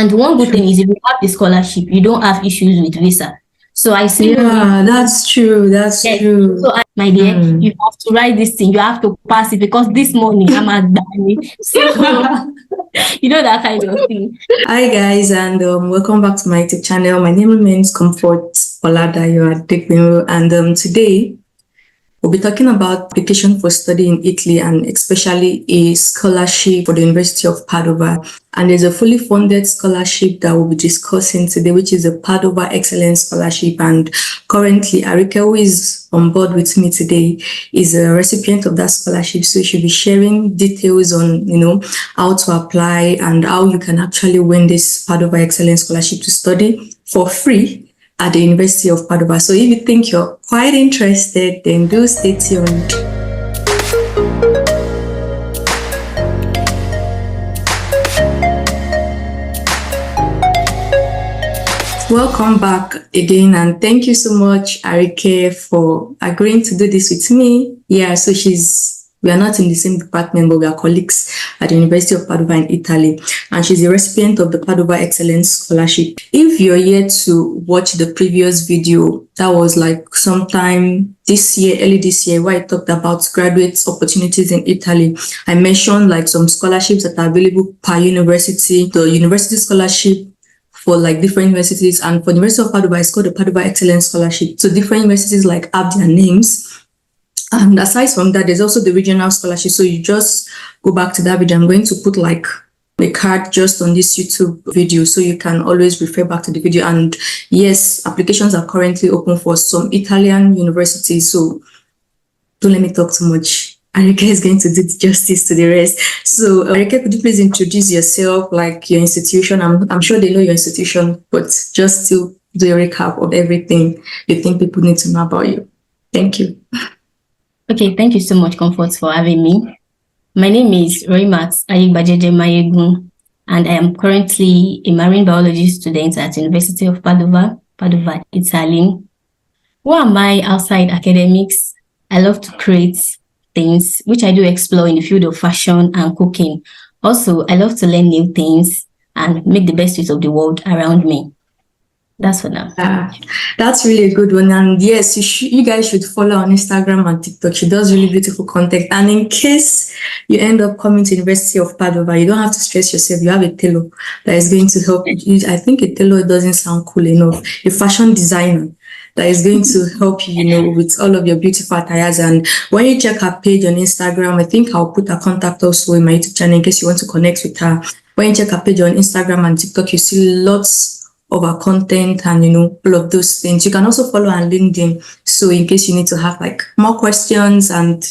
And one good thing is if you have the scholarship, you don't have issues with visa. So I see. Yeah, that's true. That's true. So my dear, you have to write this thing. You have to pass it because this morning I'm at Dani. So you know that kind of thing. Hi guys, and welcome back to my YouTube channel. My name remains Comfort Oladayo Adekbinu, and today we'll be talking about application for study in Italy and especially a scholarship for the University of Padova. And there's a fully funded scholarship that we'll be discussing today, which is the Padova Excellence Scholarship. And currently, Arike, who is on board with me today, is a recipient of that scholarship. So she'll be sharing details on, how to apply and how you can actually win this Padova Excellence Scholarship to study for free at the University of Padua. So if you think you're quite interested, then do stay tuned. Welcome back again, and thank you so much, Arike, for agreeing to do this with me. Yeah, so we are not in the same department, but we are colleagues at the University of Padova in Italy. And she's a recipient of the Padova Excellence Scholarship. If you're here to watch the previous video, that was like sometime this year, early this year, where I talked about graduate opportunities in Italy. I mentioned like some scholarships that are available per university, the university scholarship for like different universities. And for the University of Padova, it's called the Padova Excellence Scholarship. So different universities like have their names. And aside from that, there's also the regional scholarship. So you just go back to that video. I'm going to put like a card just on this YouTube video, so you can always refer back to the video. And yes, applications are currently open for some Italian universities. So don't let me talk too much. Arike is going to do justice to the rest. So Arike, could you please introduce yourself, like your institution? I'm sure they know your institution, but just to do a recap of everything you think people need to know about you. Thank you. Okay, thank you so much, Comfort, for having me. My name is Roymat Ayigbajeje Mayegun, and I am currently a marine biology student at University of Padova, Italy. Who am I outside academics? I love to create things, which I do explore in the field of fashion and cooking. Also, I love to learn new things and make the best use of the world around me. That's for now. That's really a good one. And yes, you guys should follow on Instagram and TikTok. She does really beautiful content. And in case you end up coming to University of Padova, you don't have to stress yourself. You have a tailor that is going to help you. I think a tailor doesn't sound cool enough. A fashion designer that is going to help you, with all of your beautiful attires. And when you check her page on Instagram, I think I'll put her contact also in my YouTube channel in case you want to connect with her. When you check her page on Instagram and TikTok, you see lots of our content and all of those things. You can also follow on LinkedIn, so in case you need to have like more questions and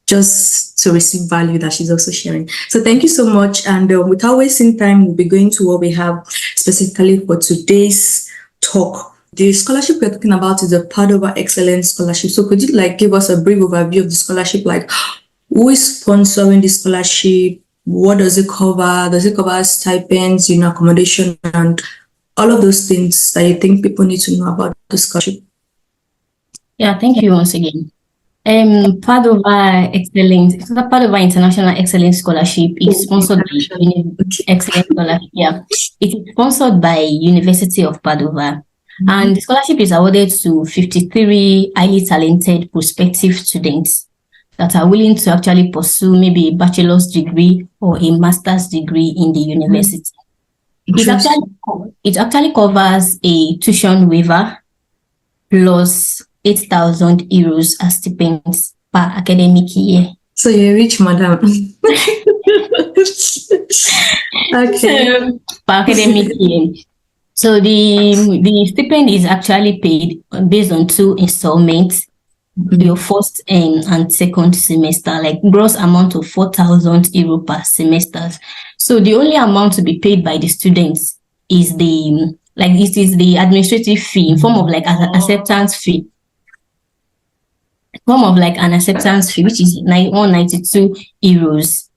just to receive value that she's also sharing. So thank you so much, and without wasting time, we'll be going to what we have specifically for today's talk. The scholarship we're talking about is the Padova Excellence Scholarship. So could you give us a brief overview of the scholarship, like who is sponsoring the scholarship? What does it cover? Does it cover stipends, accommodation, and all of those things that you think people need to know about the scholarship? Yeah, thank you once again. Padova International Excellence Scholarship is sponsored by Excellence Scholarship. Yeah, it is sponsored by University of Padova, and the scholarship is awarded to 53 highly talented prospective students that are willing to actually pursue maybe a bachelor's degree or a master's degree in the university. It actually covers a tuition waiver plus 8,000 euros as stipends per academic year. So you're rich, madam. Okay. Per academic year. So the stipend is actually paid based on 2 installments. Your first and second semester, like gross amount of 4,000 euro per semester. So the only amount to be paid by the students is the administrative fee in form of like an acceptance fee. An acceptance fee, which is 192 euros.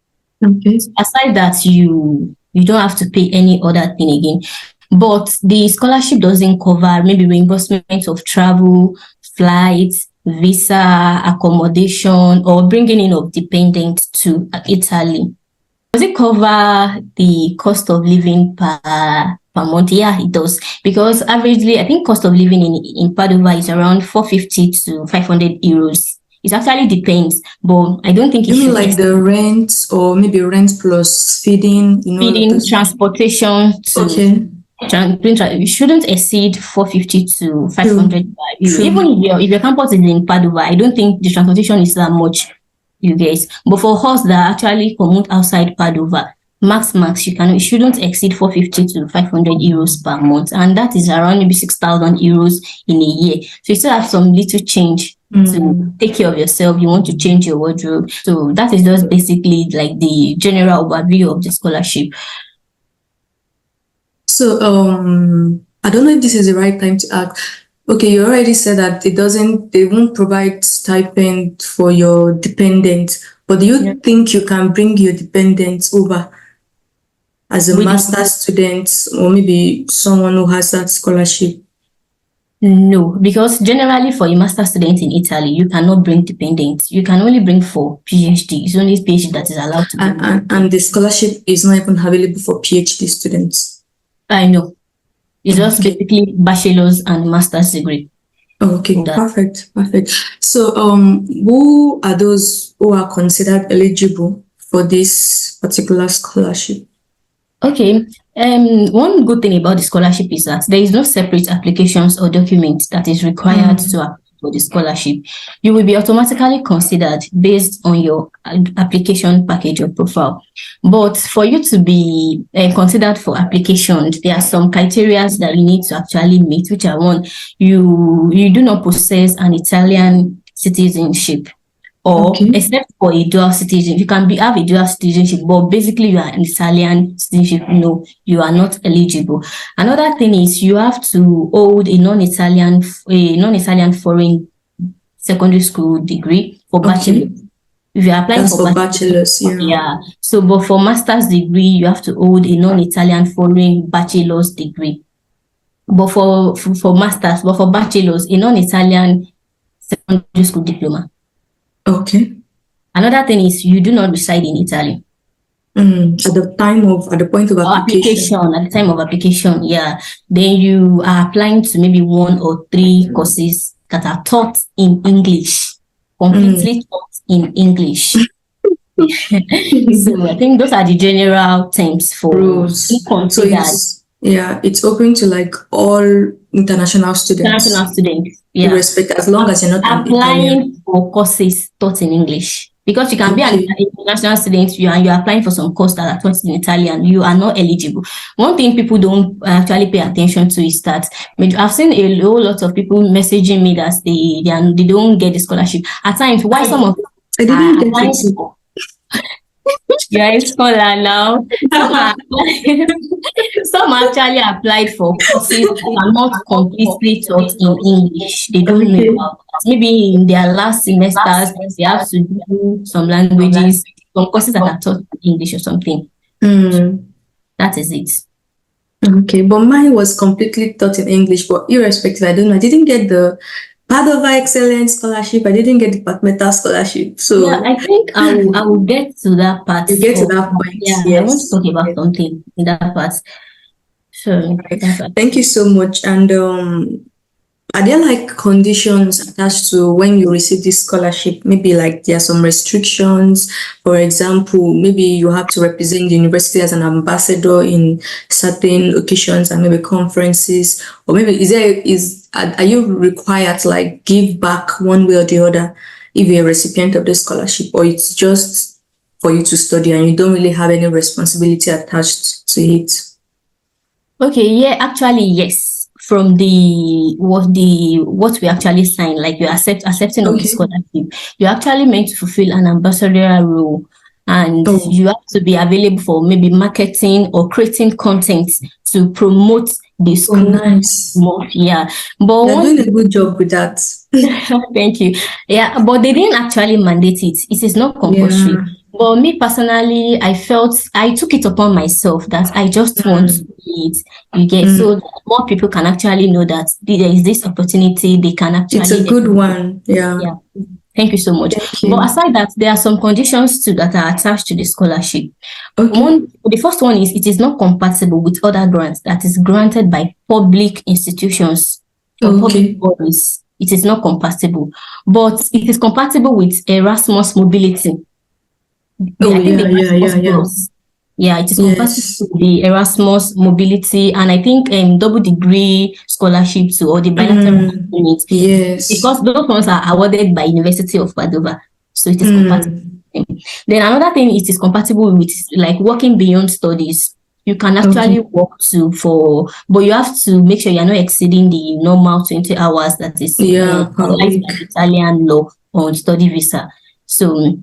Okay. Aside that, you don't have to pay any other thing again. But the scholarship doesn't cover maybe reimbursement of travel, flights, visa, accommodation, or bringing in of dependents to Italy. Does it cover the cost of living per month? Yeah, it does. Because averagely, I think cost of living in Padova is around 450 to 500 euros. It actually depends, but I don't think it You mean should like the rent, or maybe rent plus feeding, all of feeding, those? transportation to Okay. it shouldn't exceed 450 to 500 euros. True. Even if your campus is in Padova, I don't think the transportation is that much, you guys. But for us that actually commute outside Padova, max it shouldn't exceed 450 to 500 euros per month, and that is around maybe 6,000 euros in a year. So you still have some little change to take care of yourself. You want to change your wardrobe. So that is just basically like the general overview of the scholarship. So I don't know if this is the right time to ask. Okay, you already said that they won't provide stipend for your dependents, but do you think you can bring your dependents over as a master's student, or maybe someone who has that scholarship? No, because generally for a master student in Italy, you cannot bring dependents. You can only bring for PhD. It's only PhD that is allowed to bring. And the scholarship is not even available for PhD students. I know. It's just basically bachelor's and master's degree. Okay, perfect. So who are those who are considered eligible for this particular scholarship? Okay. One good thing about the scholarship is that there is no separate applications or documents that is required to apply for the scholarship. You will be automatically considered based on your application package or profile. But for you to be considered for application, there are some criteria that you need to actually meet, which are one, you do not possess an Italian citizenship. Or except for a dual citizenship, you can have a dual citizenship, but basically you are an Italian citizenship. No, you are not eligible. Another thing is you have to hold a non-Italian foreign secondary school degree for bachelor. If you are applying for bachelor's, So, but for master's degree, you have to hold a non-Italian foreign bachelor's degree. But for masters, but for bachelor's, a non-Italian secondary school diploma. Okay. Another thing is you do not reside in Italy. At the point of application. At the time of application, yeah. Then you are applying to maybe 1 or 3 courses that are taught in English, completely taught in English. So I think those are the general terms for rules. So it's open to like all international students. Yeah. As long as you're not applying for courses taught in English. Because you can be an international student and you're applying for some courses that are taught in Italian, you are not eligible. One thing people don't actually pay attention to is that I've seen a whole lot of people messaging me that they don't get the scholarship. At times, why some of I didn't get it. You're a scholar now. Some actually applied for courses that are not completely taught in English. They don't know about that. Maybe in their last semesters, they have to do some languages, some courses that are taught in English or something. That is it. Okay, but mine was completely taught in English, but irrespective, I didn't get the Padova Excellence Scholarship. I didn't get the departmental scholarship. So yeah, I think I will get to that part. You get to that point. Yeah, yes. I want to talk about something in that part. So thank you so much. And are there like conditions attached to when you receive this scholarship? Maybe like there are some restrictions. For example, maybe you have to represent the university as an ambassador in certain occasions and maybe conferences, or maybe are you required to like give back one way or the other if you're a recipient of the scholarship, or it's just for you to study and you don't really have any responsibility attached to it? Okay, yeah, actually, yes. From what we actually sign, like you're accepting of the scholarship, you're actually meant to fulfill an ambassadorial role, and you have to be available for maybe marketing or creating content to promote the school. Nice. Yeah, but you're doing a good job with that. Thank you. Yeah, but they didn't actually mandate it. It is not compulsory. Yeah. But me personally, I took it upon myself that I just want to do it. You get so that more people can actually know that there is this opportunity. They can actually. It's a good one. Yeah. Thank you so much. Thank you. But aside that, there are some conditions too that are attached to the scholarship. Okay. The first one is it is not compatible with other grants that is granted by public institutions or public bodies. It is not compatible, but it is compatible with Erasmus Mobility. Yeah, it is compatible with the Erasmus Mobility, and I think double degree scholarship too, or the bilateral unit. Yes. Because those ones are awarded by University of Padova, so it is compatible. Then another thing, it is compatible with like working beyond studies. You can actually work but you have to make sure you're not exceeding the normal 20 hours that is by Italian law on study visa. So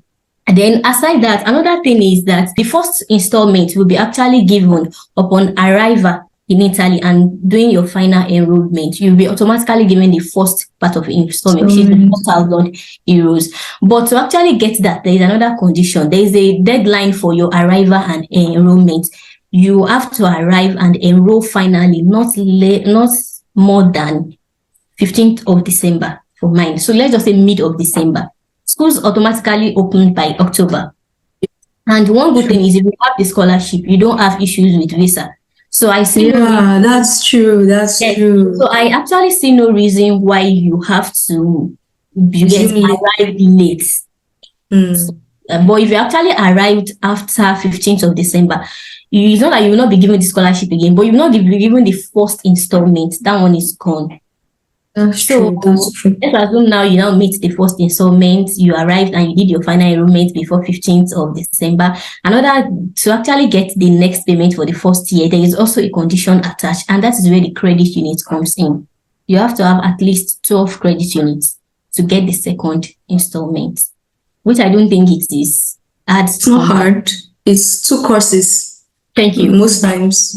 then aside that, another thing is that the first installment will be actually given upon arrival in Italy and doing your final enrollment. You'll be automatically given the first part of installment, which is the 4,000 euros. But to actually get that, there is another condition. There is a deadline for your arrival and enrollment. You have to arrive and enroll finally, not more than 15th of December for mine. So let's just say mid of December. Schools automatically open by October. And one good thing is if you have the scholarship, you don't have issues with visa. So I see. Yeah, that's true. That's true. So I actually see no reason why you have to arrive late. So, but if you actually arrived after 15th of December, it's not that you will not be given the scholarship again, but you will not be given the first installment. That one is gone. That's true. Let's assume now you now meet the first installment, you arrived and you did your final enrollment before 15th of December. To actually get the next payment for the first year, there is also a condition attached, and that is where the credit unit comes in. You have to have at least 12 credit units to get the second installment, which I don't think it is. It's not hard. It's 2 courses. Thank you. Most times.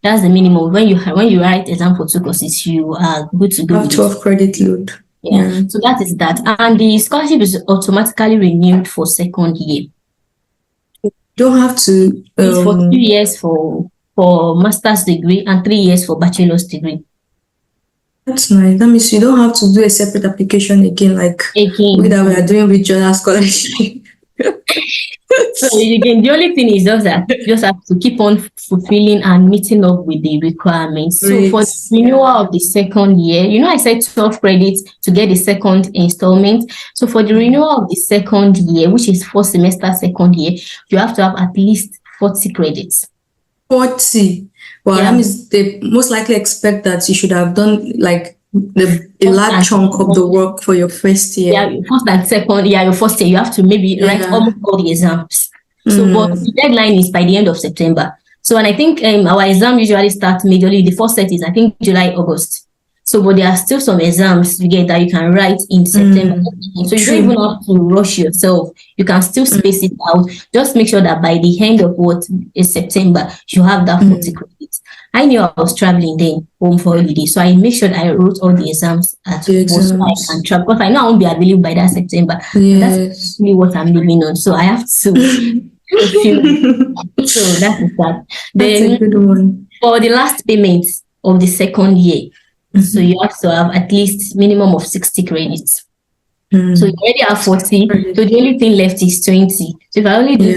That's the minimum. When you write exam for 2 courses, you are good to go. 12 credit load. Yeah. So that is that. And the scholarship is automatically renewed for second year. You don't have to. It's for 2 years for master's degree and 3 years for bachelor's degree. That's nice. That means you don't have to do a separate application again, like that we are doing with journal scholarship. So again, the only thing is just that you just have to keep on fulfilling and meeting up with the requirements. So for the renewal of the second year, I said 12 credits to get the second installment. So for the renewal of the second year, which is 4 semester second year, you have to have at least 40 credits. 40. Well, that means they most likely expect that you should have done like a large chunk of the work for your first year. Yeah, first and second. Yeah, your first year, you have to maybe write almost all the exams. So, but the deadline is by the end of September. So, and I think our exam usually starts majorly. The first set is I think July, August. So, but there are still some exams you get that you can write in September. So you don't even have to rush yourself. You can still space it out. Just make sure that by the end of what is September, you have that 40 credits. I knew I was traveling then home for holiday, so I made sure that I wrote all the exams at once so I can travel, because I know I won't be available by that September. That's really what I'm living on. So I have to so that is that. Then a good one. For the last payment of the second year, so you have to have at least minimum of 60 credits. So you already have 40. So the only thing left is 20. So if I only do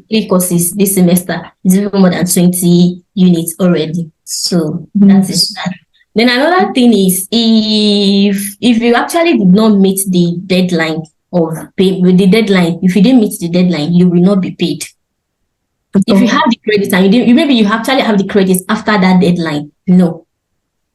3 courses this semester, it's even more than 20 units already. So that is that. Then another thing is if you actually did not meet the deadline if you didn't meet the deadline, you will not be paid. If you have the credits and you actually have the credits after that deadline, no.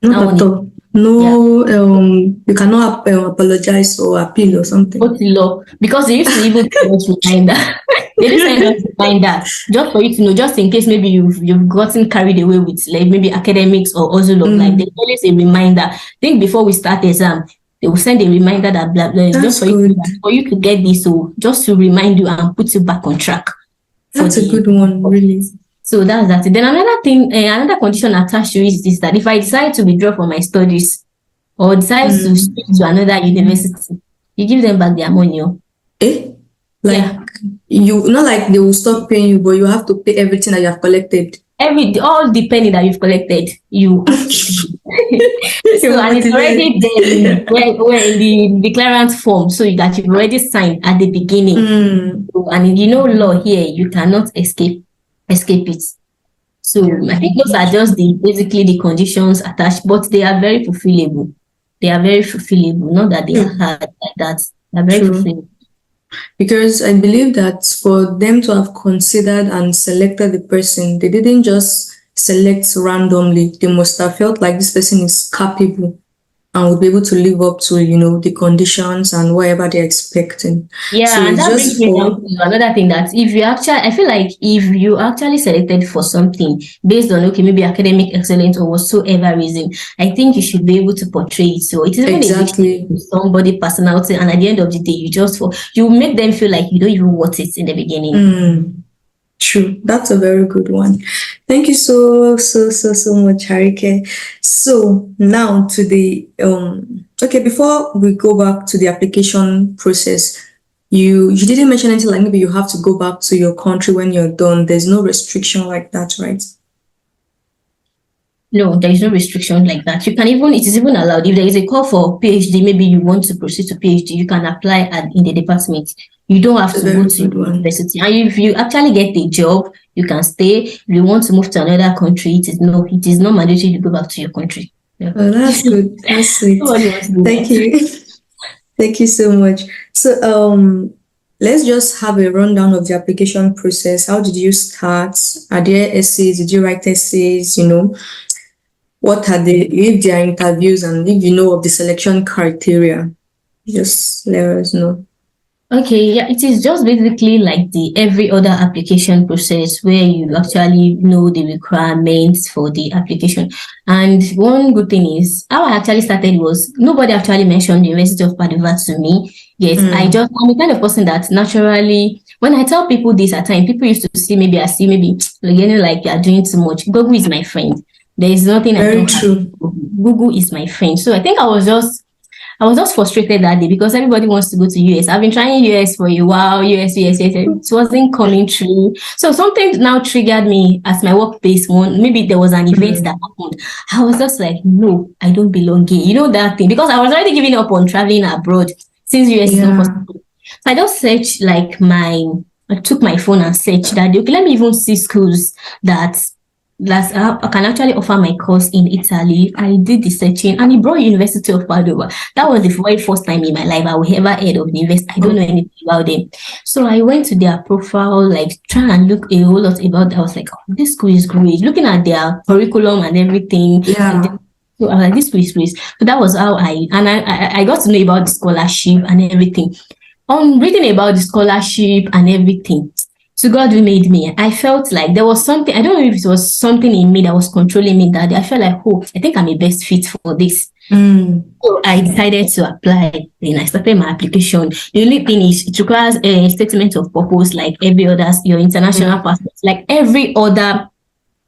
Not at all. No, you cannot apologize or appeal or something. What's the law? Because they used to even remind that. They just send us remind that just for you to know, just in case maybe you've gotten carried away with like maybe academics or also like there's always a reminder. I think before we start the exam, they will send a reminder that blah blah. Just for you to get this, so just to remind you and put you back on track. That's a good one, really. So that's that. Then another thing, another condition attached to it is that if I decide to withdraw from my studies or decide to switch to another university, you give them back their money. You not like they will stop paying you, but you have to pay everything that you have collected. All the penny that you've collected, you So, and it's already there in the declarant form, so that you've already signed at the beginning. So, and law here, you cannot escape it. So I think those are just basically the conditions attached, but they are very fulfillable. Not that they are hard like that. They are very fulfillable. Because I believe that for them to have considered and selected the person, they didn't just select randomly. They must have felt like this person is capable and would be able to live up to, the conditions and whatever they're expecting. Yeah, so and that brings me down to another thing, that I feel like if you actually selected for something based on, maybe academic excellence or whatsoever reason, I think you should be able to portray it. So it is exactly somebody personality, and at the end of the day, you make them feel like you don't even want it in the beginning. True. That's a very good one. Thank you so much, Harike. So now to the before we go back to the application process, you didn't mention anything like maybe you have to go back to your country when you're done. There's no restriction like that, right? No, there is no restriction like that. It is even allowed. If there is a call for PhD, maybe you want to proceed to PhD, you can apply in the department. You don't have to go to university. And if you actually get a job, you can stay. If you want to move to another country, it is not mandatory to go back to your country. Yeah. Oh, that's good. That's sweet. Thank you. Thank you so much. So let's just have a rundown of the application process. How did you start? Are there essays? Did you write essays? What are if there are interviews, and if you know of the selection criteria, just let us know. Okay, yeah, it is just basically like the every other application process where you actually know the requirements for the application. And one good thing is how I actually started was nobody actually mentioned the University of Padua to me. Yes, I'm the kind of person that naturally, when I tell people this at times, people used to see maybe like you are doing too much. Google is my friend. There is nothing I don't have. Google is my friend. So I think I was just frustrated that day because everybody wants to go to US. I've been trying US for a while, US. It wasn't coming true. So something now triggered me at my workplace. Maybe there was an event that happened. I was just like, no, I don't belong here. That thing. Because I was already giving up on traveling abroad since US is not possible. So I just searched I took my phone and searched that. Okay, let me even see schools that I can actually offer my course in Italy. I did the searching and it brought University of Padua. That was the very first time in my life I would ever heard of the university. I don't know anything about them. So I went to their profile, try and look a whole lot about it. I was like, oh, this school is great. Looking at their curriculum and everything. Yeah. So I was like, this school is great. So that was how I got to know about the scholarship and everything. On reading about the scholarship and everything, to God who made me, I felt like there was something, I don't know if it was something in me that was controlling me that day. I felt like, I think I'm a best fit for this. So I decided to apply. Then I started my application. The only thing is it requires a statement of purpose like every other, your international passport, like every other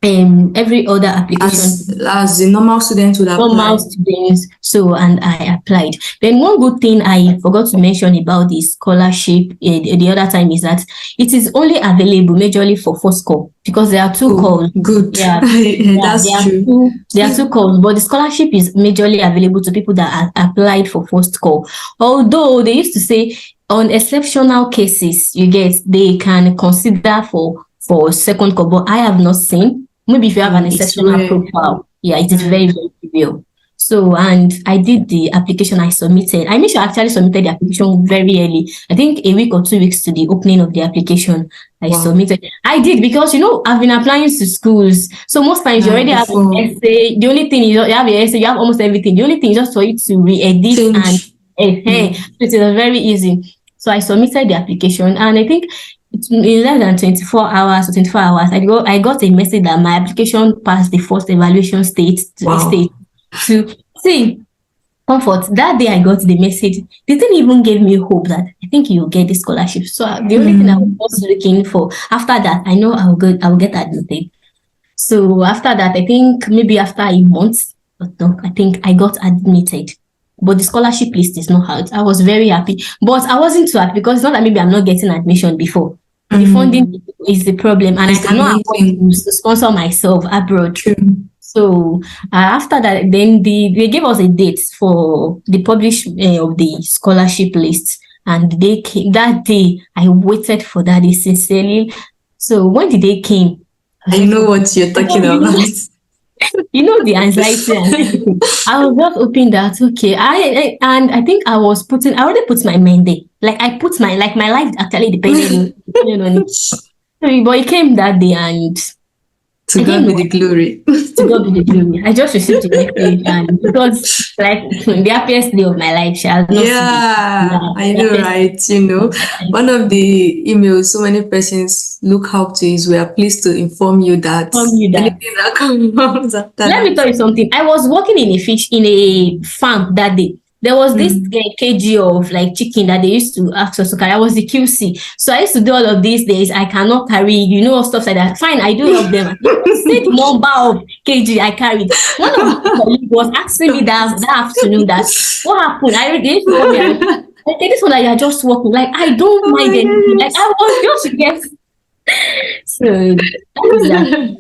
application as the normal student would apply. Normal students. So, and I applied. Then one good thing I forgot to mention about the scholarship the other time is that it is only available majorly for first call because there are two calls. Good. Yeah, that's true. There are two calls, but the scholarship is majorly available to people that are applied for first call. Although they used to say on exceptional cases, they can consider for second call, but I have not seen. Maybe if you have an exceptional profile, it is very, very trivial. So, and I did the application, I submitted. I made sure I actually submitted the application very early. I think a week or 2 weeks to the opening of the application, I submitted. I did because, I've been applying to schools. So most times you already have an essay. The only thing is you have an essay, you have almost everything. The only thing is just for you to re-edit it is very easy. So I submitted the application and I think in less than 24 hours, I got a message that my application passed the first evaluation stage to see comfort. That day I got the message. They didn't even give me hope that I think you'll get the scholarship. So the only thing I was looking for after that, I know I'll get admitted. So after that, I think maybe after a month, I think I got admitted. But the scholarship list is not out. I was very happy. But I wasn't too happy because it's not that maybe I'm not getting admission before. The funding is the problem, and It's I cannot afford to sponsor myself abroad. True. So after that, then they gave us a date for the publish of the scholarship list, and they came that day. I waited for that day sincerely. So when the day came, I know what you're talking about. You know, the anxiety and everything. I was just hoping that okay. And I think I already put my mind there. Like I put my life actually depended on it. So, but it came that day, and to God be the glory. To God be the glory. I just received the message, and it was like the happiest day of my life. I know, right? You know, one of the emails so many persons look up to is we are pleased to inform you that anything that comes after. Let me tell you something. I was working in a farm that day. There was this kg of like chicken that they used to ask us to carry. I was the QC. So I used to do all of these days. I cannot carry, stuff like that. Fine, I do help them. Say the number of kg I carried. One of the colleagues was asking me that afternoon that what happened? Okay, this one that you're just working. Like, I don't mind anything. Like, I was just guessing. So that is that.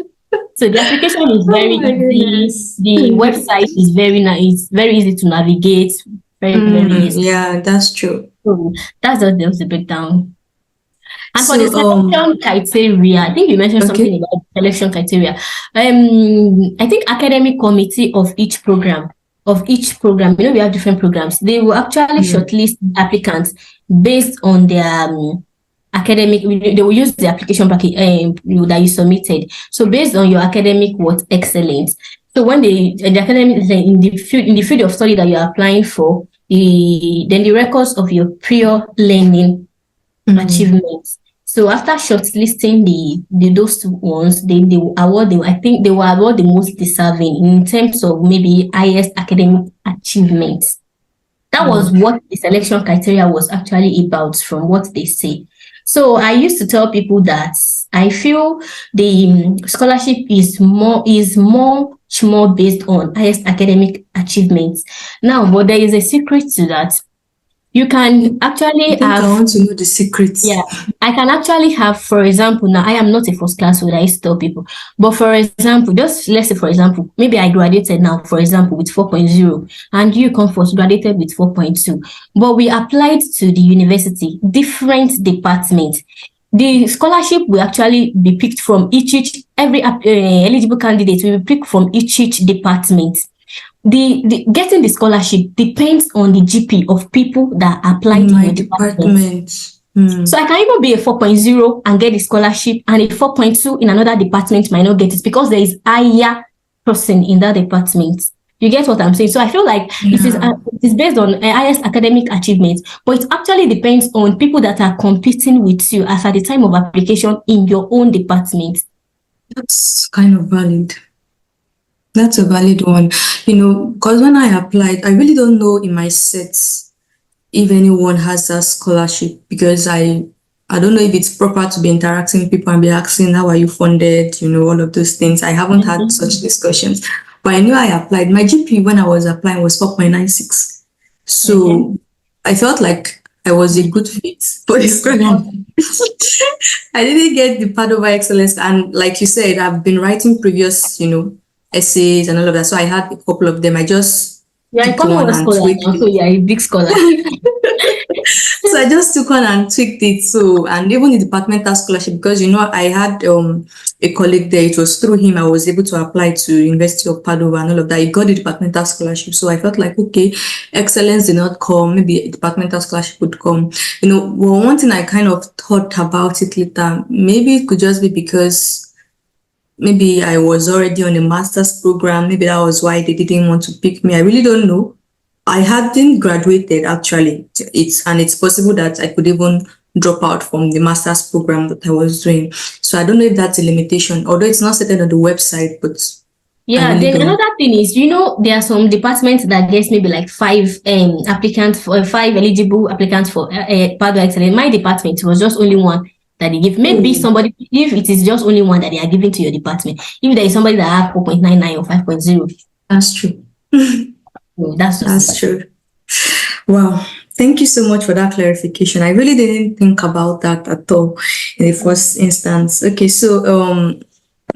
So the application is very easy. The website is very nice, very easy to navigate. Very easy. Yeah, that's true. So that's the breakdown. And for the selection criteria, I think you mentioned something about selection criteria. I think academic committee of each program, we have different programs. They will actually shortlist applicants based on their academic. They will use the application package that you submitted. So based on your academic excellence. So when the academic in the field of study that you're applying for, then the records of your prior learning achievements. So after shortlisting those ones, they will award them. I think they will award the most deserving in terms of maybe highest academic achievements. That was what the selection criteria was actually about, from what they say. So I used to tell people that I feel the scholarship is much more based on highest academic achievements. Now, but there is a secret to that. You can actually I want to know the secrets. Yeah, I can actually have, for example, now I am not a first class holder, I used to tell people. But for example, let's say, for example, maybe I graduated now, for example, with 4.0, and you graduated with 4.2. But we applied to the university, different departments. The scholarship will actually be picked from every eligible candidate will be picked from each department. The getting the scholarship depends on the GP of people that apply to my department. So I can even be a 4.0 and get the scholarship, and a 4.2 in another department might not get it because there is higher person in that department. You get what I'm saying? So I feel like it is based on highest academic achievements, but it actually depends on people that are competing with you as at the time of application in your own department. That's kind of valid. That's a valid one, because when I applied, I really don't know in my sets if anyone has that scholarship, because I don't know if it's proper to be interacting with people and be asking, how are you funded, all of those things. I haven't had such discussions, but I knew I applied. My GP when I was applying was 4.96. So I felt like I was a good fit for this program. I didn't get the Padova Excellence, and like you said, I've been writing previous, essays and all of that. So I had a couple of them. I just a big scholar. So I just took one and tweaked it. So, and even the departmental scholarship, because I had a colleague there. It was through him I was able to apply to University of Padua and all of that. He got the departmental scholarship. So I felt like, okay, excellence did not come. Maybe a departmental scholarship would come. Well, one thing I kind of thought about it later, maybe it could just be because maybe I was already on a master's program. Maybe that was why they didn't want to pick me. I really don't know. I hadn't graduated actually. It's possible that I could even drop out from the master's program that I was doing. So I don't know if that's a limitation, although it's not stated on the website, but then another thing is, there are some departments that gets maybe like 5 applicants for 5 eligible applicants for Padua Excellence. My department was just only one that they give. Maybe somebody, if it is just only one that they are giving to your department, if there is somebody that have 4.99 or 5.0. That's true. That's true. Wow. Thank you so much for that clarification. I really didn't think about that at all in the first instance. Okay, so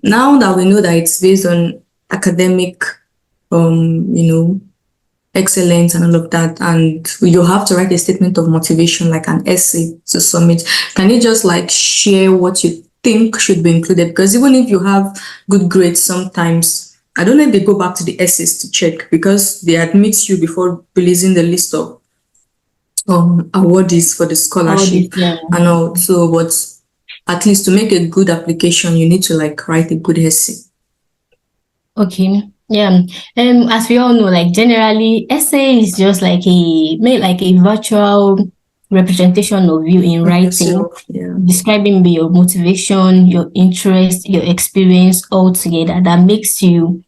now that we know that it's based on academic, excellence and all of that, and you have to write a statement of motivation, like an essay to submit. Can you just like share what you think should be included? Because even if you have good grades, sometimes I don't know if they go back to the essays to check, because they admit you before releasing the list of awardees for the scholarship and all. So, but at least to make a good application, you need to like write a good essay. Okay. Yeah. As we all know, like generally, essay is just like a virtual representation of you in writing, describing your motivation, your interest, your experience all together. That makes you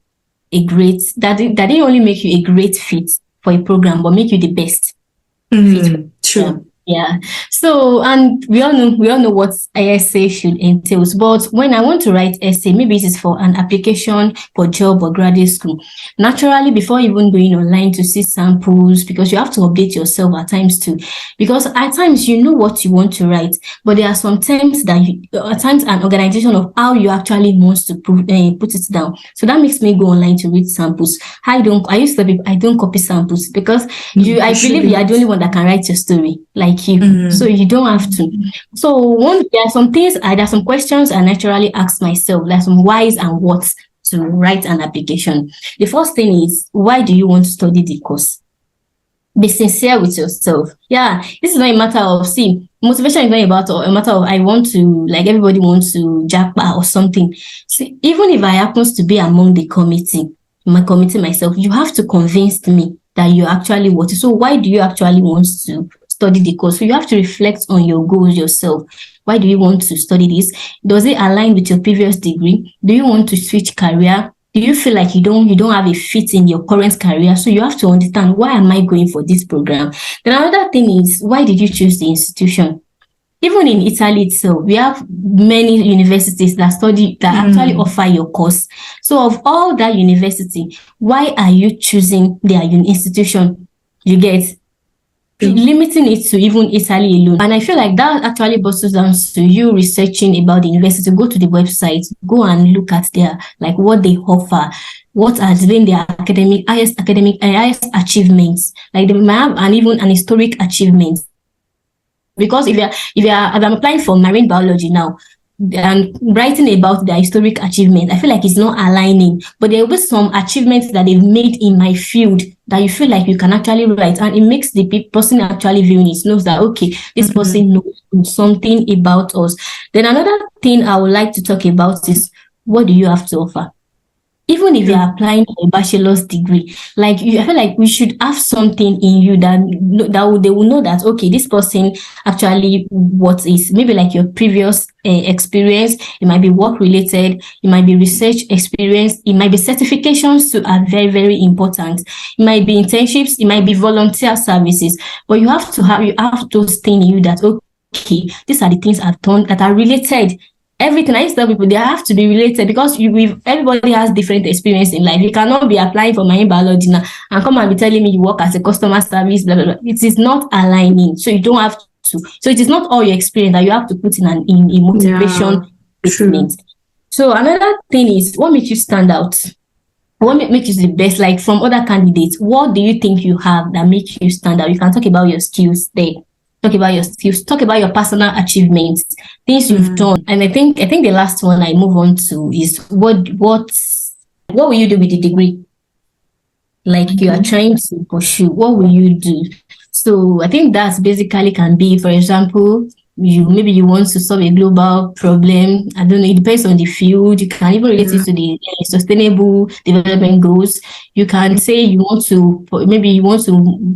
that didn't only make you a great fit for a program, but make you the best. True. Yeah. So, and we all know what essay should entail. But when I want to write essay, maybe it is for an application for job or graduate school. Naturally, before even going online to see samples, because you have to update yourself at times too. Because at times you know what you want to write, but there are some terms that at times an organization of how you actually want to put it down. So that makes me go online to read samples. I used to tell people I don't copy samples, because I believe you are the only one that can write your story. Like you, so you don't have to. So there are some questions I naturally ask myself, like some whys and whats to write an application. The first thing is, why do you want to study the course? Be sincere with yourself. Yeah, this is not a matter of motivation is not about a matter of I want to, like everybody wants to jackpot or something. So even if I happens to be among the committee myself, you have to convince me that you actually want to. So why do you actually want to study the course? So you have to reflect on your goals yourself. Why do you want to study this? Does it align with your previous degree? Do you want to switch career? Do you feel like you don't have a fit in your current career? So you have to understand, why am I going for this program? Then another thing is, why did you choose the institution? Even in Italy itself, we have many universities that actually offer your course. So of all that university, why are you choosing their institution? You get limiting it to even Italy alone. And I feel like that actually boils down to you researching about the university. Go to the website, go and look at like what they offer, what has been their highest achievements. Like they might have even an historic achievement. Because if I'm applying for marine biology now, and writing about their historic achievements, I feel like it's not aligning. But there will be some achievements that they've made in my field that you feel like you can actually write, and it makes the person actually viewing it knows that, okay, this person knows something about us. Then another thing I would like to talk about is, what do you have to offer? Even if you're applying for a bachelor's degree, like I feel like we should have something in you that they will know that, okay, this person actually, what is maybe like your previous experience. It might be work related, it might be research experience, it might be certifications too, are very, very important. It might be internships, it might be volunteer services, but you have those things in you that, okay, these are the things I've done that are related. Everything I used to tell people, they have to be related, because everybody has different experience in life. You cannot be applying for marine biology now and come and be telling me you work as a customer service, blah, blah, blah. It is not aligning. So you don't have to. So it is not all your experience that you have to put in a motivation statement. So another thing is, what makes you stand out? What makes you the best? Like from other candidates, what do you think you have that makes you stand out? You can talk about your skills there. Talk about your skills, talk about your personal achievements, things you've done. And I think the last one I move on to is, what will you do with the degree? Like you are trying to pursue, what will you do? So I think that's basically can be, for example, maybe you want to solve a global problem. I don't know, it depends on the field. You can even relate it to the sustainable development goals. You can say you want to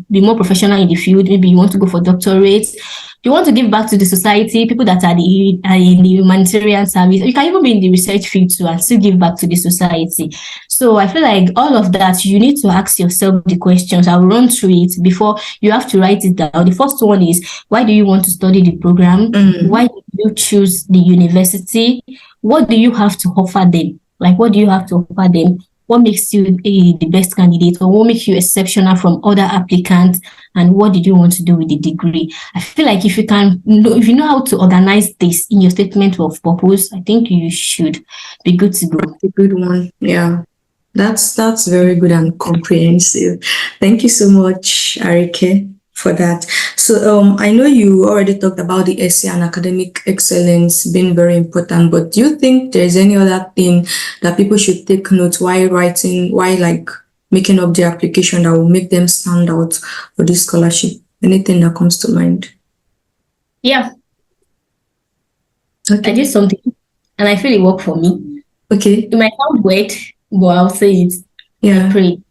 be more professional in the field. Maybe you want to go for doctorates. You want to give back to the society, people that are in the humanitarian service. You can even be in the research field too and still give back to the society. So I feel like all of that, you need to ask yourself the questions. I'll run through it before you have to write it down. The first one is, why do you want to study the program? Why did you choose the university? What do you have to offer them? Like, what do you have to offer them? what makes you the best candidate, or what makes you exceptional from other applicants, and what did you want to do with the degree? I feel like if you know how to organize this in your statement of purpose, I think you should be good to go. A good one, yeah. That's very good and comprehensive. Thank you so much, Arike, for that. So I know you already talked about the essay and academic excellence being very important, but do you think there's any other thing that people should take note while making up the application that will make them stand out for this scholarship? Anything that comes to mind? Yeah. Okay. I did something and I feel it worked for me. Okay. It might sound weird, but I'll say it. Yeah. I prayed.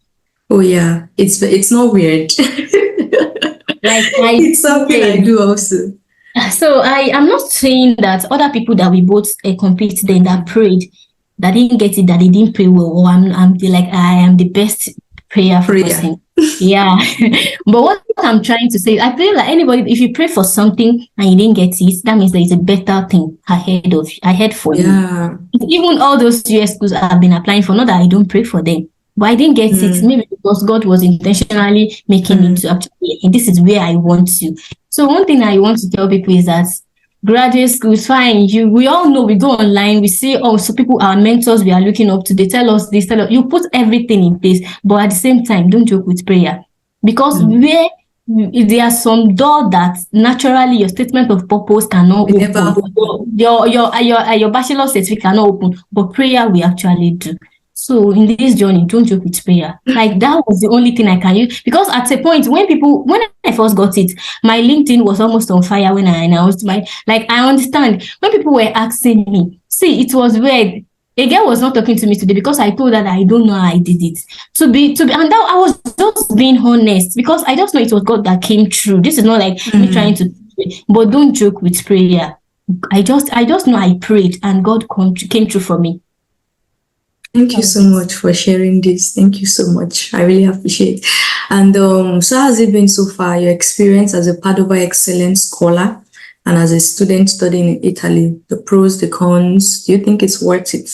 Oh yeah. It's not weird. It's something I do also. So I'm not saying that other people that we both compete then that prayed, that didn't get it, that they didn't pray well, or I am the best prayer person. Yeah. But what I'm trying to say, I feel like anybody, if you pray for something and you didn't get it, that means there is a better thing ahead for you. Even all those US schools I've been applying for, not that I don't pray for them, but I didn't get it, maybe because God was intentionally making me to actually, and this is where I want to. So one thing I want to tell people is that graduate school is fine. We all know, we go online, we see so people, our mentors we are looking up to, they tell us this, you put everything in place, but at the same time, don't joke with prayer. Because there are some doors that naturally your statement of purpose cannot open. Your bachelor certificate cannot open, but prayer we actually do. So in this journey, don't joke with prayer. Like that was the only thing I can use, because at a point when I first got it, my LinkedIn was almost on fire when I announced I understand when people were asking me. See, it was weird. A girl was not talking to me today because I told her that I don't know how I did it. And that I was just being honest, because I just know it was God that came through. This is not like me trying to, but don't joke with prayer. I just know I prayed and God came through for me. Thank you so much for sharing this. Thank you so much. I really appreciate it. And so how has it been so far, your experience as a Padova Excellence Scholar and as a student studying in Italy? The pros, the cons, do you think it's worth it?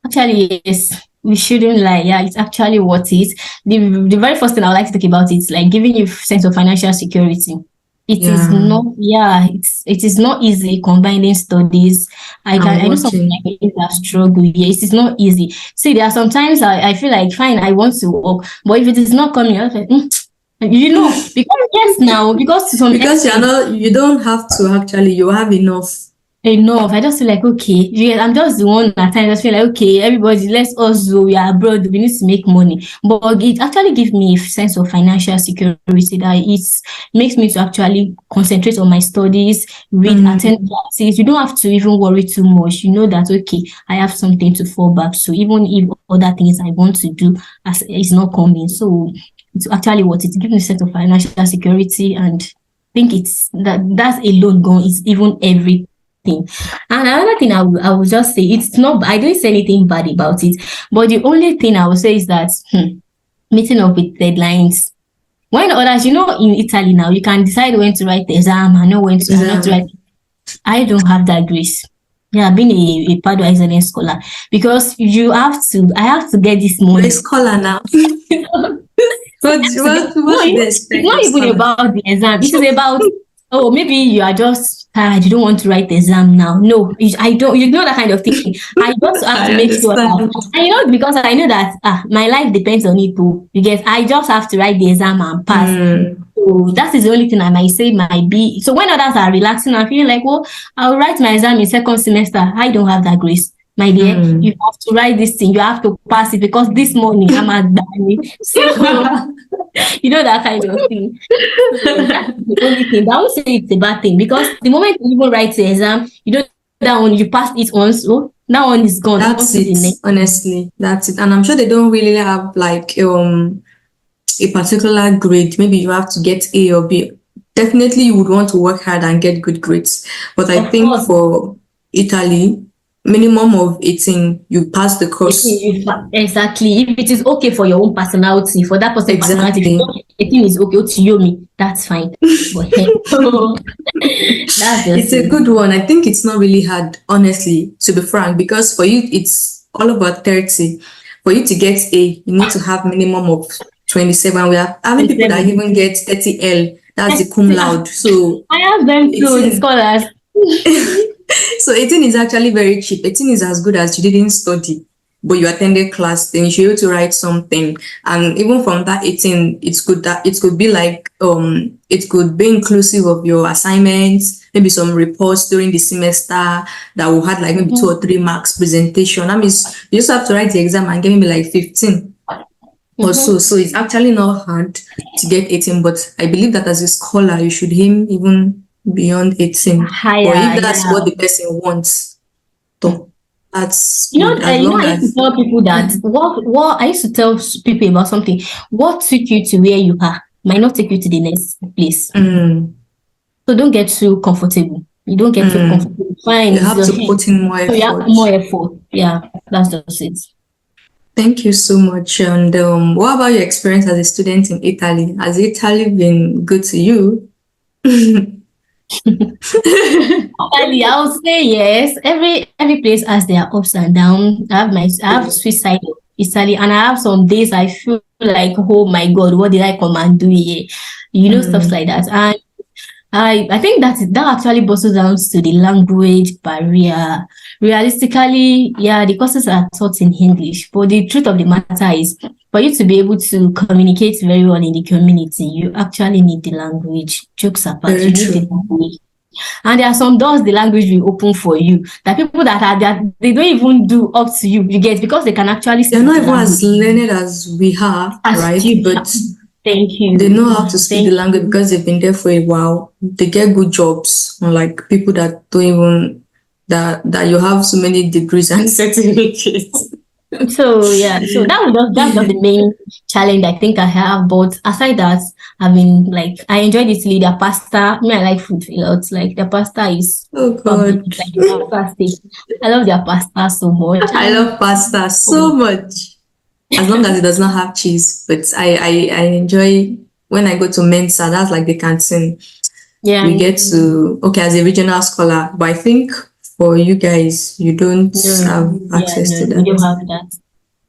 Actually, yes. We shouldn't lie. Yeah, it's actually worth it. The very first thing I would like to talk about is like giving you a sense of financial security. It is not easy combining studies. I know something like that struggle. Yes, it's not easy. See, there are sometimes I feel like fine, I want to work, but if it is not coming, I was like, because you don't have to actually, you have enough. I just feel like, okay, I'm just the one at times. I just feel like, okay, everybody, let's also, we are abroad, we need to make money. But it actually gives me a sense of financial security that it makes me to actually concentrate on my studies, read, attend classes. You don't have to even worry too much. You know that, okay, I have something to fall back to, even if other things I want to do is not coming. So it's actually what it gives me a sense of financial security, and I think that's alone is even everything. And another thing I will just say, it's not, I didn't say anything bad about it, but the only thing I will say is that meeting up with deadlines. When others, in Italy now, you can decide when to write the exam and know when to not write. I don't have that grace. Yeah, being a Padua Excellence Scholar, because I have to get this money. You're a scholar now. It's not even about the exam. It is about, maybe you are just tired, you don't want to write the exam now. No, I don't. You know that kind of thing. I just have to make sure that, because I know that my life depends on it too. I just have to write the exam and pass. So that is the only thing I might say might be. So when others are relaxing, I feel like, I'll write my exam in second semester. I don't have that grace. My dear, you have to write this thing. You have to pass it, because this morning I'm at Danny. So, that kind of thing. So that's the only thing. I won't say it's a bad thing, because the moment you even write the exam, that one, you passed it once, so that one is gone. That's it. Honestly, that's it. And I'm sure they don't really have like a particular grade. Maybe you have to get A or B. Definitely, you would want to work hard and get good grades. But I think for Italy, minimum of 18, you pass the course. Exactly. If it is okay for your own personality, for that person's personality, 18 is okay to you, that's fine. But it's a good one. I think it's not really hard, honestly, to be frank, because for you, it's all about 30. For you to get A, you need to have minimum of 27. We are having people that even get 30L. That's the cum laude. So I have them too, the 18 scholars. so 18 is actually very cheap. 18 is as good as you didn't study, but you attended class, then you should be able to write something. And even from that 18, it's good that it could be like it could be inclusive of your assignments, maybe some reports during the semester that will have like maybe 2 or 3 marks presentation. That means you just have to write the exam and give me like 15 or so. So it's actually not hard to get 18, but I believe that as a scholar, you should aim even beyond 18. Higher, or if that's what the person wants, so that's good. As long I used to tell people that what I used to tell people about something. What took you to where you are might not take you to the next place. So don't get too comfortable. You don't get too comfortable. Fine. You have to put in more effort. You have more effort. Yeah, that's just it. Thank you so much. And what about your experience as a student in Italy? Has Italy been good to you? I would say yes. Every place has their ups and downs. I have sweet side of Italy, and I have some days I feel like, oh my God, what did I come and do here? Stuff like that. And I think that actually boils down to the language barrier. Realistically, yeah, the courses are taught in English, but the truth of the matter is, for you to be able to communicate very well in the community, you actually need the language. Jokes apart, you need the language. And there are some doors the language will open for you. That people that are there, they don't even do up to you. You get, because they can actually speak. They're not even as learned as we are, right? But thank you. They know how to speak the language because they've been there for a while. They get good jobs, unlike people that don't even that you have so many degrees and certificates. So that's just the main challenge I think I have. But aside that, I enjoyed Italy. Their pasta. I like food a lot. Like their pasta is God. Fantastic. I love their pasta so much. I love pasta so much. As long as it does not have cheese. But I enjoy when I go to Mensa. That's like the canteen. Yeah, we get to as a regional scholar. But I think for you guys, you don't have access to that. We don't have that.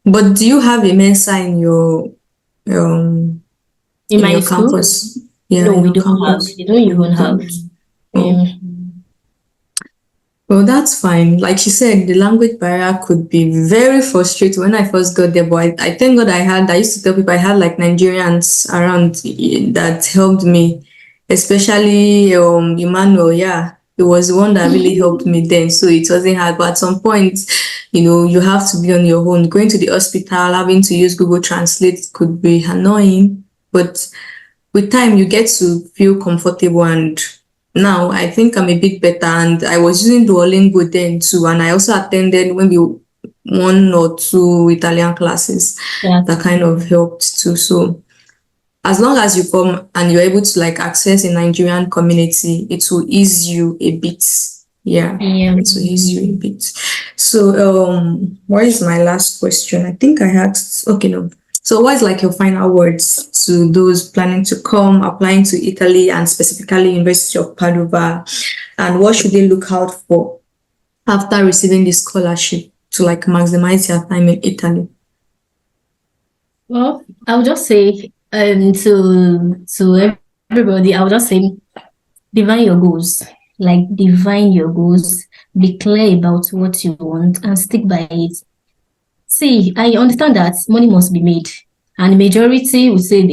But do you have a Mensa in your in your school? Campus? Yeah, no, we don't have. We don't even have. Well, that's fine. Like she said, the language barrier could be very frustrating when I first got there. But I thank God I used to tell people I had like Nigerians around that helped me, especially Emmanuel. Yeah, it was the one that really helped me then. So it wasn't hard. But at some point, you have to be on your own. Going to the hospital, having to use Google Translate could be annoying. But with time, you get to feel comfortable, and now I think I'm a bit better. And I was using Duolingo then too, and I also attended maybe 1 or 2 Italian classes that kind of helped too. So as long as you come and you're able to access a Nigerian community, it will ease you a bit. Yeah, it will ease you a bit. So what is my last question? I think I had no. So what is your final words to those planning to come, applying to Italy and specifically University of Padova? And what should they look out for after receiving the scholarship to maximize their time in Italy? Well, I would just say to everybody, I would just say define your goals. Define your goals, be clear about what you want and stick by it. See, I understand that money must be made, and the majority would say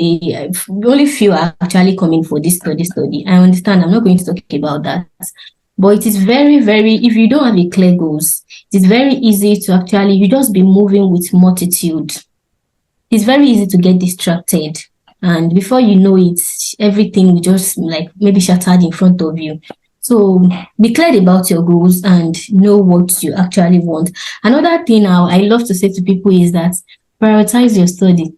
only few are actually coming for this study. I understand. I'm not going to talk about that, but it is very, very. If you don't have a clear goals, it's very easy to you just be moving with multitude. It's very easy to get distracted, and before you know it, everything will just maybe shattered in front of you. So be clear about your goals and know what you actually want. Another thing I love to say to people is that prioritize your study.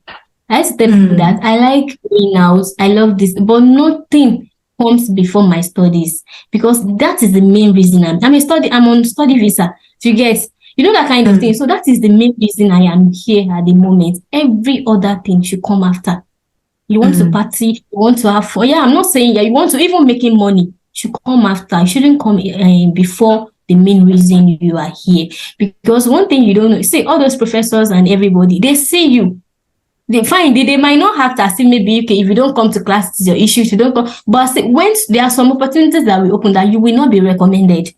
I tell people that I like going out, I love this, but nothing comes before my studies, because that is the main reason I'm on study visa. You get, that kind of thing. So that is the main reason I am here at the moment. Every other thing should come after. You want to party, you want to have fun. Yeah, I'm not saying you want to even making money. Should come after. It shouldn't come before the main reason you are here. Because one thing you don't know, see, all those professors and everybody, they see you. They might not have to assume maybe, okay, if you don't come to class, it's your issue, if you don't come. But see, when there are some opportunities that will open that you will not be recommended.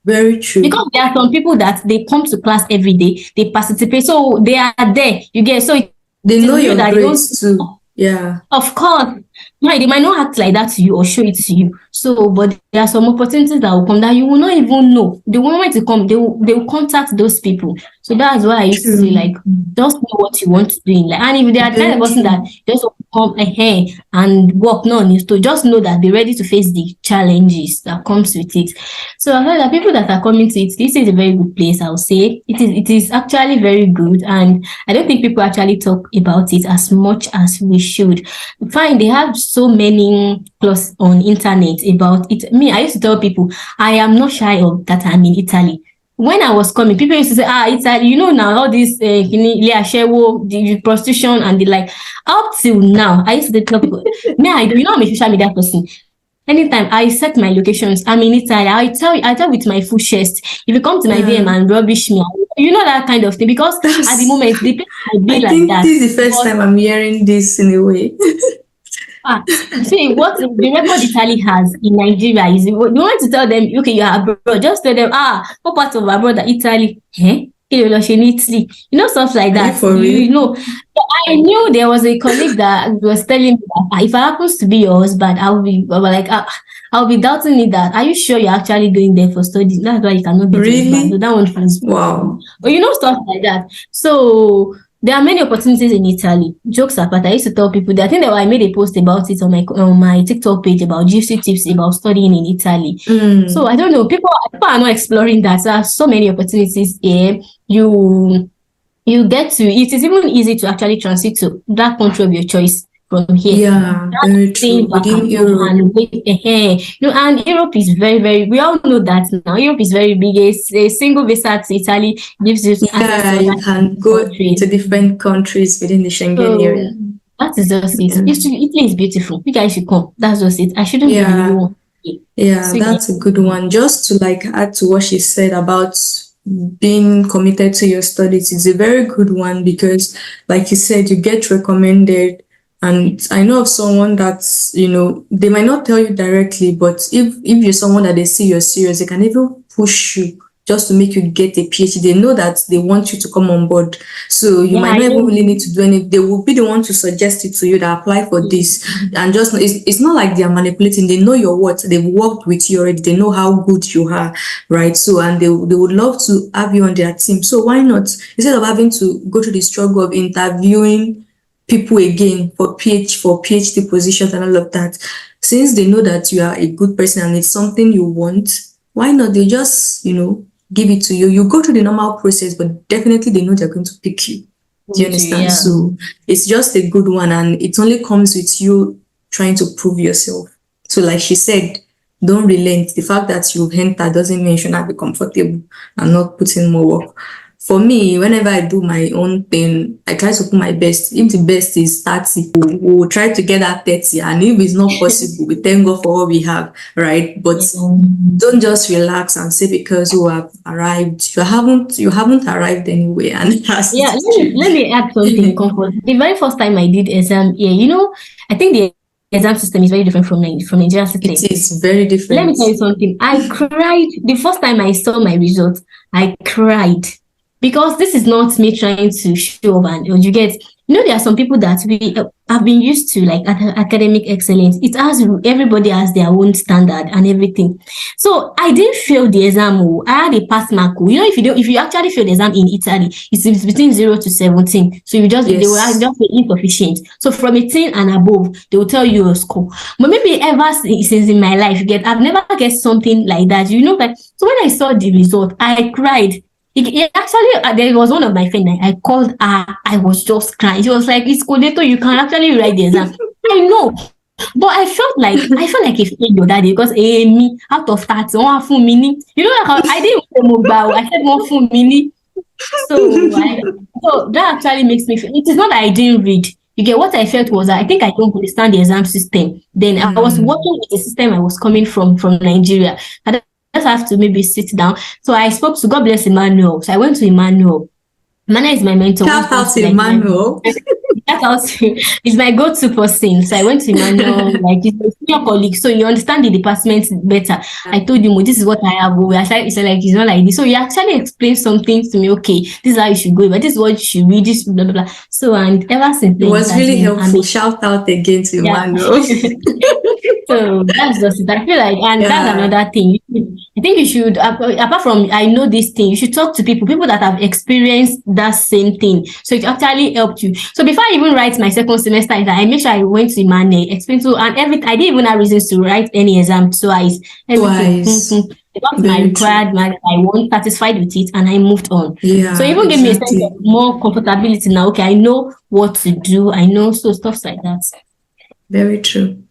Very true. Because there are some people that they come to class every day, they participate, so they are there. You get, so they know your grades too. Yeah. Of course. Right, they might not act like that to you or show it to you. So, but there are some opportunities that will come that you will not even know. The moment to come, they will contact those people. So that's why I used to say, like, just know what you want to do in life. And if they are the kind of person that just come ahead and work, no need to just know that they're ready to face the challenges that comes with it. So I heard that people that are coming to it, this is a very good place. I would say it is actually very good, and I don't think people actually talk about it as much as we should. Fine, they have so many plus on internet about it. Me, I used to tell people I am not shy of that I'm in Italy. When I was coming, people used to say, Italy, you know, now all this the prostitution and the like. Up till now, I used to tell people, you know, I'm a social media person. Anytime I set my locations, I'm in Italy, I tell with my full chest. If you come to my DM and rubbish me, you know, that kind of thing. Because at the moment, the people might be like that. This is the first time I'm hearing this in a way. See, what the record Italy has in Nigeria is, you want to tell them, okay, you are abroad, just tell them, what part of abroad are Italy? Italy, you know, stuff like that. You know, so I knew there was a colleague that was telling me that if I happens to be your husband, I'll be doubting it. That are you sure you're actually going there for study? That's why you cannot be your husband. So that one feels wow. But you know, stuff like that. So there are many opportunities in Italy. Jokes apart, I used to tell people that I think that I made a post about it on my TikTok page about GC tips about studying in Italy. So I don't know, people are not exploring that. So there are so many opportunities here. You get to, it is even easy to actually transit to that country of your choice from here. Yeah, very true. Within Europe. And Europe is very, very, we all know that now. Europe is very big. A single visa to Italy gives you access to you can go to different countries within the Schengen area. That is just it. Italy is beautiful. You guys should come. That's just it. I shouldn't be the only one. Yeah, that's a good one. Just to like add to what she said about being committed to your studies is a very good one, because like you said, you get recommended. And I know of someone that's, you know, they might not tell you directly, but if you're someone that they see you're serious, they can even push you just to make you get a PhD. They know that they want you to come on board. So you might not even really need to do anything. They will be the one to suggest it to you, that apply for this. And just, it's not like they're manipulating. They know your worth. They've worked with you already. They know how good you are, right? So, and they would love to have you on their team. So why not? Instead of having to go through the struggle of interviewing people again for PhD positions and all of that, since they know that you are a good person and it's something you want, why not? They just, you know, give it to you. You go through the normal process, but definitely they know they're going to pick you. Do you understand? Yeah. So it's just a good one, and it only comes with you trying to prove yourself. So like she said, don't relent. The fact that you've entered doesn't mean you should not be comfortable and not put in more work. For me, whenever I do my own thing, I try to put my best. If the best is 30, we'll try to get that 30. And if it's not possible, we thank God for what we have, right? But don't just relax and say because you have arrived. You haven't arrived anyway. And let me add something, Comfort. The very first time I did exam here, you know, I think the exam system is very different from Nigeria system. It is very different. Let me tell you something. I cried the first time I saw my results. I cried. Because this is not me trying to show, and you get, you know, there are some people that we have been used to, like academic excellence. Everybody has their own standard and everything. So I didn't fail the exam. I had a pass mark. You know, if you actually fail the exam in Italy, it's between 0 to 17. So they will just be insufficient. So from 18 and above, they will tell you your score. But maybe ever since in my life, I've never get something like that. You know, like, so when I saw the result, I cried. Actually, there was one of my friends, I called her, I was just crying. She was like, it's Codeto, you can actually write the exam. I know. But I felt like a failure that day, because me, out of 30, one full mini. You know, like, I didn't say mobile, I said one full mini. So that actually makes me feel, it is not that I didn't read. You get, what I felt was that I think I don't understand the exam system. Then I was working with the system I was coming from Nigeria. At that just have to maybe sit down. So I spoke to, God bless Emmanuel. So I went to Emmanuel. Emmanuel is my mentor. Shout out to Emmanuel. It's my go-to person. So I went to Emmanuel, like he's a senior colleague, so you understand the department better. I told him, this is what I have. It's like it's not like this. So he actually explained something to me. Okay, this is how you should go, but this is what you should read. This blah blah blah. So and ever since then, it was really helpful. Shout out again to Emmanuel. So that's just it. I feel like, and that's another thing. I think you should, apart from I know this thing, you should talk to people that have experienced that same thing. So it actually helped you. So before I even write my second semester, I make sure I went to Imane, explain to, and everything. I didn't even have reasons to write any exam twice. Everything. Got my required mark, I wasn't satisfied with it, and I moved on. Yeah, so even gave me a sense of more comfortability now. Okay, I know what to do. I know stuff like that. Very true.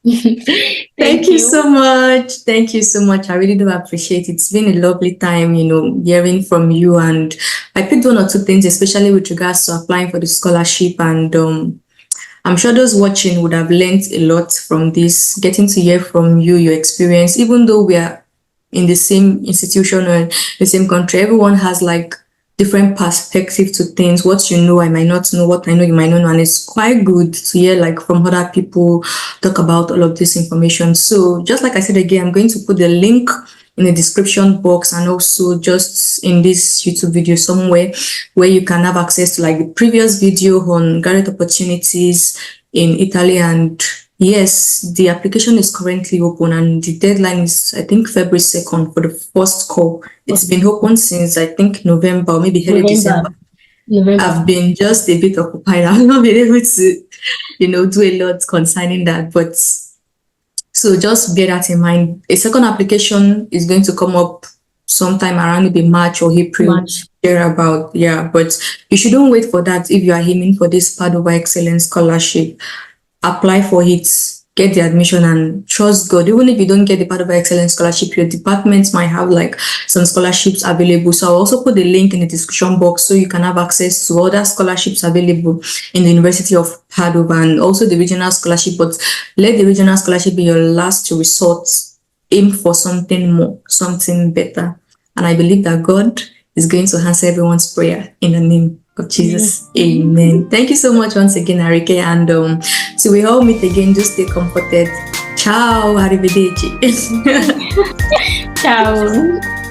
Thank you so much. Thank you so much. I really do appreciate it. It's been a lovely time, hearing from you. And I picked one or two things, especially with regards to applying for the scholarship. And I'm sure those watching would have learned a lot from this, getting to hear from you, your experience. Even though we are in the same institution or the same country, everyone has like different perspective to things. What you know, I might not know. What I know, you might not know. And it's quite good to hear like from other people talk about all of this information. So just like I said again, I'm going to put the link in the description box and also just in this YouTube video somewhere where you can have access to like the previous video on graduate opportunities in Italy. And yes, the application is currently open and the deadline is, I think, February 2nd for the first call. It's been open since, I think, November or maybe early December. I've been just a bit occupied. I've not been able to, do a lot concerning that. But so just bear that in mind. A second application is going to come up sometime around maybe March or April. Thereabout. Yeah, but you shouldn't wait for that if you are aiming for this Padova Excellence Scholarship. Apply for it, get the admission, and trust God. Even if you don't get the Padova Excellence Scholarship, your department might have like some scholarships available. So I'll also put the link in the description box so you can have access to other scholarships available in the University of Padova and also the regional scholarship. But let the regional scholarship be your last resort. Aim for something more, something better. And I believe that God is going to answer everyone's prayer in the name of Jesus. Amen. Thank you so much once again, Arike. And so we all meet again. Just stay comforted. Ciao. Arrivederci. Ciao.